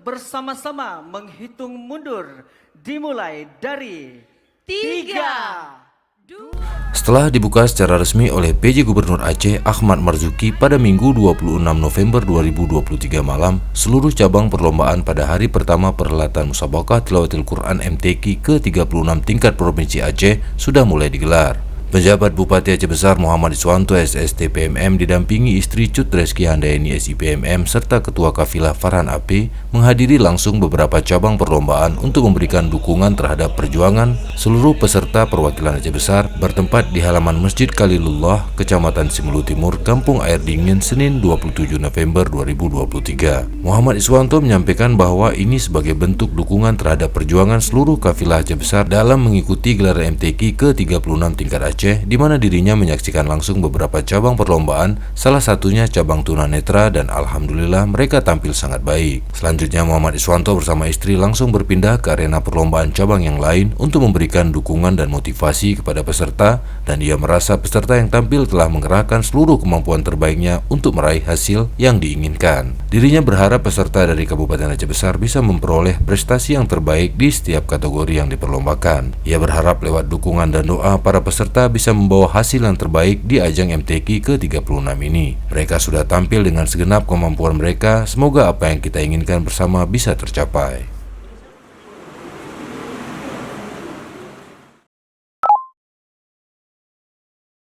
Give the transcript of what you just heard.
bersama-sama menghitung mundur dimulai dari 3, 2. Setelah dibuka secara resmi oleh PJ Gubernur Aceh Ahmad Marzuki pada Minggu 26 November 2023 malam, seluruh cabang perlombaan pada hari pertama perhelatan Musabaqah Tilawatil Quran MTQ ke-36 tingkat Provinsi Aceh sudah mulai digelar. Penjabat Bupati Aceh Besar Muhammad Iswanto SST PMM didampingi istri Cut Reski Handayani SIPMM serta Ketua Kafilah Farhan AP menghadiri langsung beberapa cabang perlombaan untuk memberikan dukungan terhadap perjuangan seluruh peserta perwakilan Aceh Besar bertempat di halaman Masjid Khalilullah, Kecamatan Simelu Timur, Kampung Air Dingin, Senin 27 November 2023. Muhammad Iswanto menyampaikan bahwa ini sebagai bentuk dukungan terhadap perjuangan seluruh kafilah Aceh Besar dalam mengikuti gelaran MTQ ke-36 tingkat Aceh, di mana dirinya menyaksikan langsung beberapa cabang perlombaan, salah satunya cabang tunanetra, dan alhamdulillah mereka tampil sangat baik. Selanjutnya Muhammad Iswanto bersama istri langsung berpindah ke arena perlombaan cabang yang lain untuk memberikan dukungan dan motivasi kepada peserta, dan ia merasa peserta yang tampil telah mengerahkan seluruh kemampuan terbaiknya untuk meraih hasil yang diinginkan. Dirinya berharap peserta dari Kabupaten Aceh Besar bisa memperoleh prestasi yang terbaik di setiap kategori yang diperlombakan. Ia berharap lewat dukungan dan doa para peserta bisa membawa hasil yang terbaik di ajang MTQ ke-36 ini. Mereka sudah tampil dengan segenap kemampuan mereka, semoga apa yang kita inginkan bersama bisa tercapai.